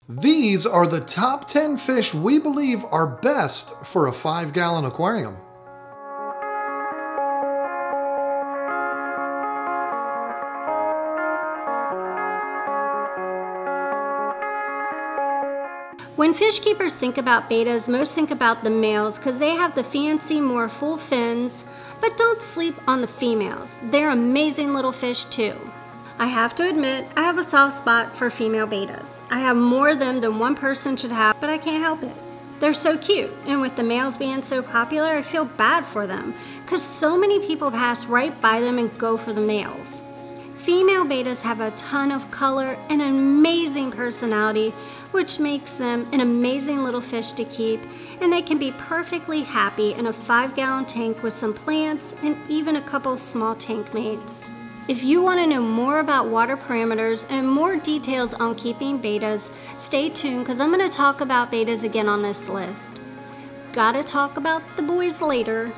These are the top 10 fish we believe are best for a 5-gallon aquarium. When fish keepers think about betas, most think about the males because they have the fancy, more full fins, but don't sleep on the females. They're amazing little fish too. I have to admit, I have a soft spot for female betas. I have more of them than one person should have, but I can't help it. They're so cute, and with the males being so popular, I feel bad for them because so many people pass right by them and go for the males. Female betas have a ton of color and an amazing personality, which makes them an amazing little fish to keep, and they can be perfectly happy in a 5-gallon tank with some plants and even a couple small tank mates. If you want to know more about water parameters and more details on keeping betas, stay tuned because I'm going to talk about betas again on this list. Gotta talk about the boys later.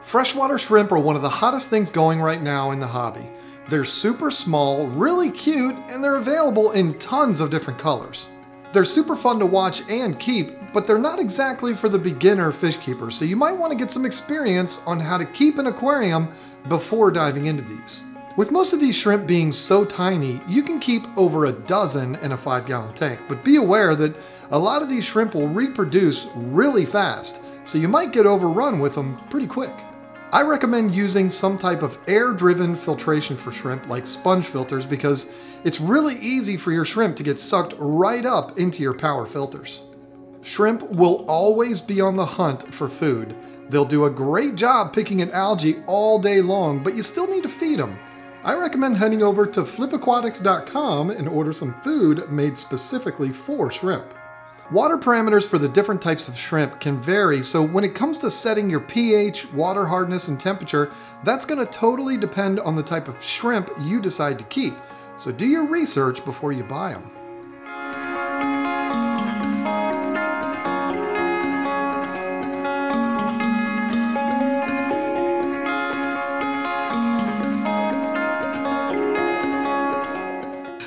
Freshwater shrimp are one of the hottest things going right now in the hobby. They're super small, really cute, and they're available in tons of different colors. They're super fun to watch and keep, but they're not exactly for the beginner fish keeper, so you might want to get some experience on how to keep an aquarium before diving into these. With most of these shrimp being so tiny, you can keep over a dozen in a 5-gallon tank, but be aware that a lot of these shrimp will reproduce really fast, so you might get overrun with them pretty quick. I recommend using some type of air-driven filtration for shrimp like sponge filters because it's really easy for your shrimp to get sucked right up into your power filters. Shrimp will always be on the hunt for food. They'll do a great job picking at algae all day long, but you still need to feed them. I recommend heading over to flipaquatics.com and order some food made specifically for shrimp. Water parameters for the different types of shrimp can vary, so when it comes to setting your pH, water hardness, and temperature, that's going to totally depend on the type of shrimp you decide to keep. So do your research before you buy them.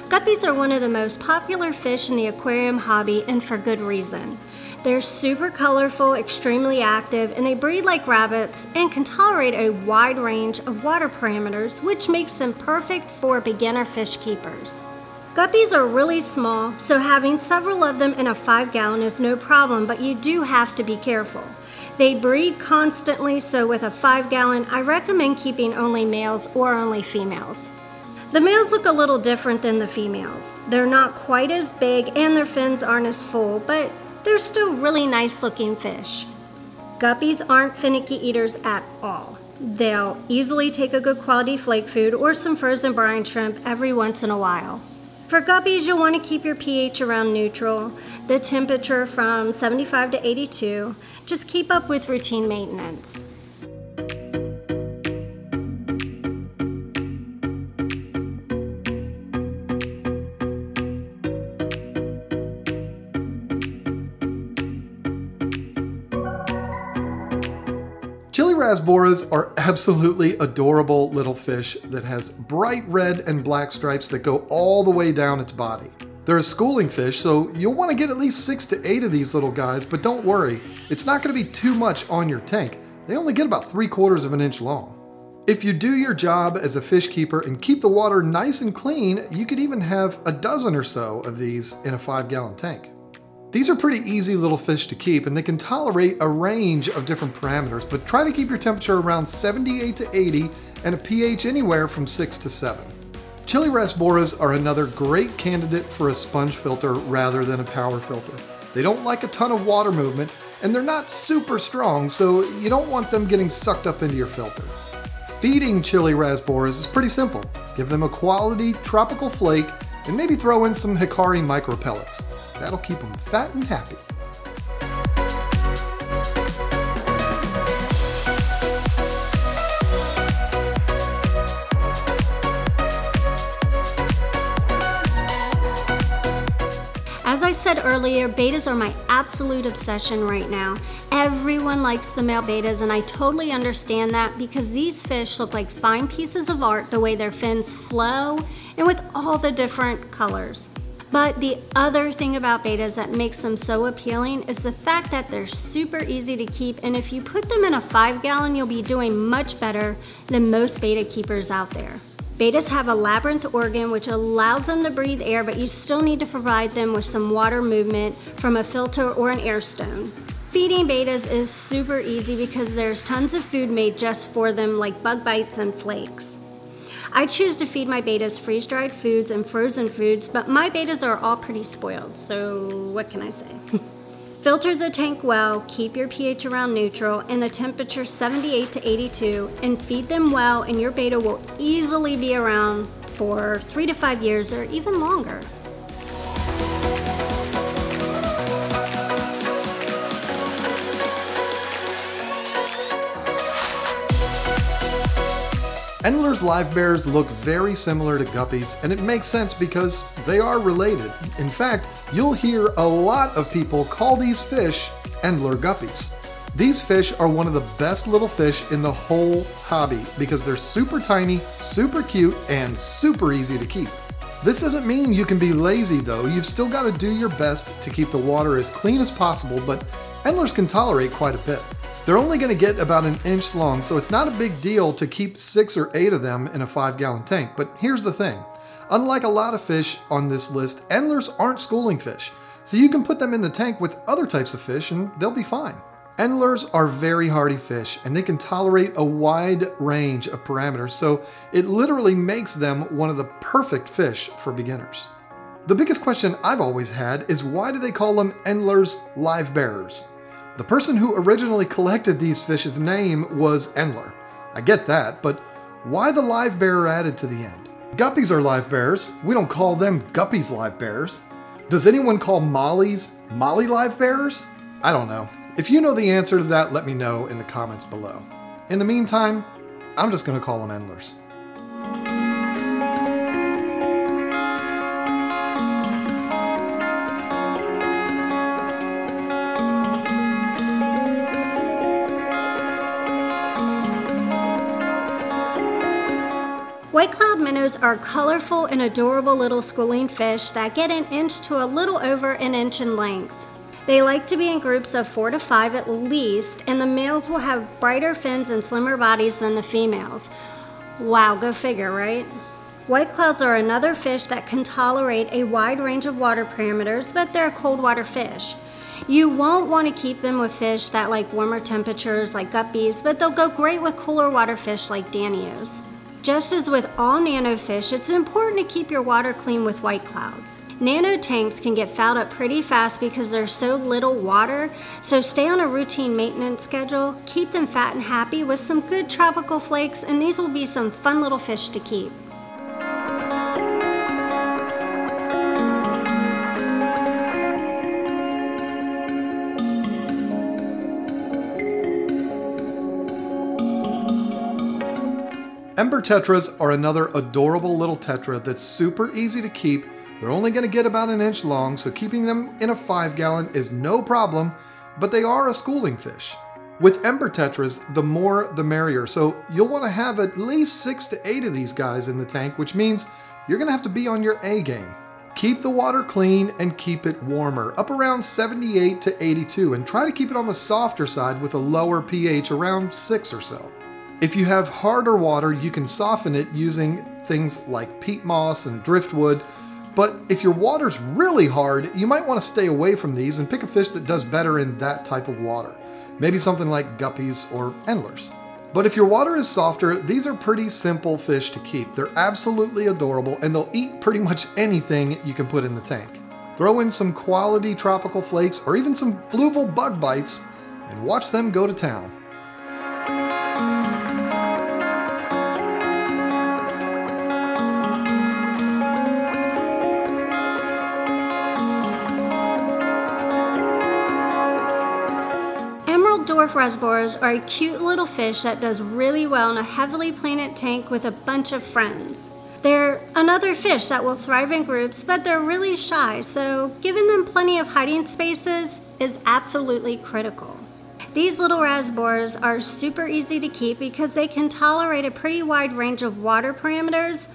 Guppies are one of the most popular fish in the aquarium hobby, and for good reason. They're super colorful, extremely active, and they breed like rabbits and can tolerate a wide range of water parameters, which makes them perfect for beginner fish keepers. Guppies are really small, so having several of them in a 5-gallon is no problem, but you do have to be careful. They breed constantly, so with a 5-gallon, I recommend keeping only males or only females. The males look a little different than the females. They're not quite as big and their fins aren't as full, but they're still really nice looking fish. Guppies aren't finicky eaters at all. They'll easily take a good quality flake food or some frozen brine shrimp every once in a while. For guppies, you'll want to keep your pH around neutral, the temperature from 75 to 82. Just keep up with routine maintenance. Chili Razzboras are absolutely adorable little fish that has bright red and black stripes that go all the way down its body. They're a schooling fish, so you'll want to get at least 6 to 8 of these little guys, but don't worry, it's not going to be too much on your tank. They only get about 3/4 of an inch long. If you do your job as a fish keeper and keep the water nice and clean, you could even have a dozen or so of these in a 5-gallon tank. These are pretty easy little fish to keep, and they can tolerate a range of different parameters, but try to keep your temperature around 78 to 80 and a pH anywhere from 6 to 7. Chili Razzboras are another great candidate for a sponge filter rather than a power filter. They don't like a ton of water movement, and they're not super strong, so you don't want them getting sucked up into your filter. Feeding Chili Razzboras is pretty simple. Give them a quality tropical flake and maybe throw in some Hikari micro pellets. That'll keep them fat and happy. As I said earlier, betas are my absolute obsession right now, Everyone likes the male betas, and I totally understand that because these fish look like fine pieces of art the way their fins flow and with all the different colors. But the other thing about betas that makes them so appealing is the fact that they're super easy to keep, and if you put them in a 5-gallon, you'll be doing much better than most beta keepers out there. Betas have a labyrinth organ which allows them to breathe air, but you still need to provide them with some water movement from a filter or an air stone. Feeding betas is super easy because there's tons of food made just for them, like bug bites and flakes. I choose to feed my betas freeze-dried foods and frozen foods, but my betas are all pretty spoiled, so what can I say? Filter the tank well, keep your pH around neutral and the temperature 78 to 82, and feed them well, and your beta will easily be around for 3 to 5 years or even longer. Endler's live bears look very similar to guppies, and it makes sense because they are related. In fact, you'll hear a lot of people call these fish Endler guppies. These fish are one of the best little fish in the whole hobby because they're super tiny, super cute, and super easy to keep. This doesn't mean you can be lazy though. You've still got to do your best to keep the water as clean as possible, but Endlers can tolerate quite a bit. They're only going to get about an inch long, so it's not a big deal to keep 6 or 8 of them in a 5-gallon tank. But here's the thing. Unlike a lot of fish on this list, Endlers aren't schooling fish. So you can put them in the tank with other types of fish and they'll be fine. Endlers are very hardy fish and they can tolerate a wide range of parameters, so it literally makes them one of the perfect fish for beginners. The biggest question I've always had is why do they call them Endlers live bearers? The person who originally collected these fish's name was Endler. I get that, but why the live bearer added to the end? Guppies are live bearers. We don't call them Guppies live bearers. Does anyone call mollies molly live bearers? I don't know. If you know the answer to that, let me know in the comments below. In the meantime, I'm just gonna call them Endlers. White cloud minnows are colorful and adorable little schooling fish that get an inch to a little over an inch in length. They like to be in groups of 4 to 5 at least, and the males will have brighter fins and slimmer bodies than the females. Wow, go figure, right? White clouds are another fish that can tolerate a wide range of water parameters, but they're a cold water fish. You won't want to keep them with fish that like warmer temperatures like guppies, but they'll go great with cooler water fish like danios. Just as with all nano fish, it's important to keep your water clean with white clouds. Nano tanks can get fouled up pretty fast because there's so little water, so stay on a routine maintenance schedule, keep them fat and happy with some good tropical flakes, and these will be some fun little fish to keep. Ember tetras are another adorable little tetra that's super easy to keep. They're only going to get about an inch long, so keeping them in a 5-gallon is no problem, but they are a schooling fish. With ember tetras, the more the merrier, so you'll want to have at least 6 to 8 of these guys in the tank, which means you're going to have to be on your A game. Keep the water clean and keep it warmer, up around 78 to 82, and try to keep it on the softer side with a lower pH around 6 or so. If you have harder water, you can soften it using things like peat moss and driftwood, but if your water's really hard, you might want to stay away from these and pick a fish that does better in that type of water. Maybe something like guppies or endlers. But if your water is softer, these are pretty simple fish to keep. They're absolutely adorable and they'll eat pretty much anything you can put in the tank. Throw in some quality tropical flakes or even some fluval bug bites and watch them go to town. Dwarf Razzbars are a cute little fish that does really well in a heavily planted tank with a bunch of friends. They're another fish that will thrive in groups, but they're really shy, so giving them plenty of hiding spaces is absolutely critical. These little Razzbars are super easy to keep because they can tolerate a pretty wide range of water parameters,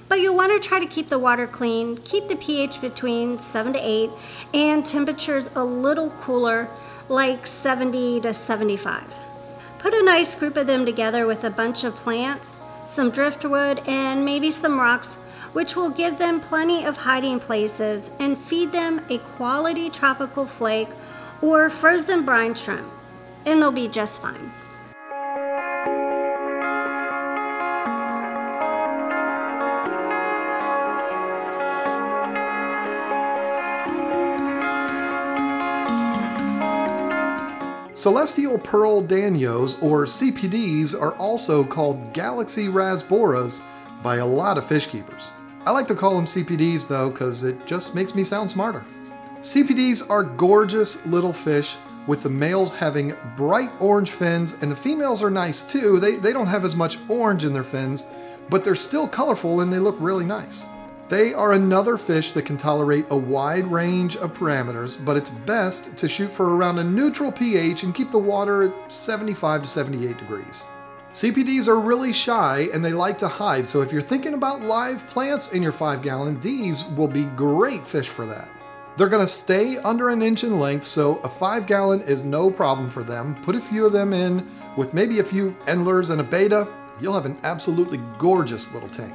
but you'll want to try to keep the water clean, keep the pH between 7 to 8, and temperatures a little cooler, like 70 to 75. Put a nice group of them together with a bunch of plants, some driftwood, and maybe some rocks, which will give them plenty of hiding places, and feed them a quality tropical flake or frozen brine shrimp, and they'll be just fine. Celestial Pearl Danios, or CPDs, are also called Galaxy Razzboras by a lot of fish keepers. I like to call them CPDs though, because it just makes me sound smarter. CPDs are gorgeous little fish, with the males having bright orange fins, and the females are nice too. They don't have as much orange in their fins, but they're still colorful and they look really nice. They are another fish that can tolerate a wide range of parameters, but it's best to shoot for around a neutral pH and keep the water at 75 to 78 degrees. CPDs are really shy and they like to hide, so if you're thinking about live plants in your 5-gallon, these will be great fish for that. They're gonna stay under an inch in length, so a 5-gallon is no problem for them. Put a few of them in with maybe a few endlers and a beta, you'll have an absolutely gorgeous little tank.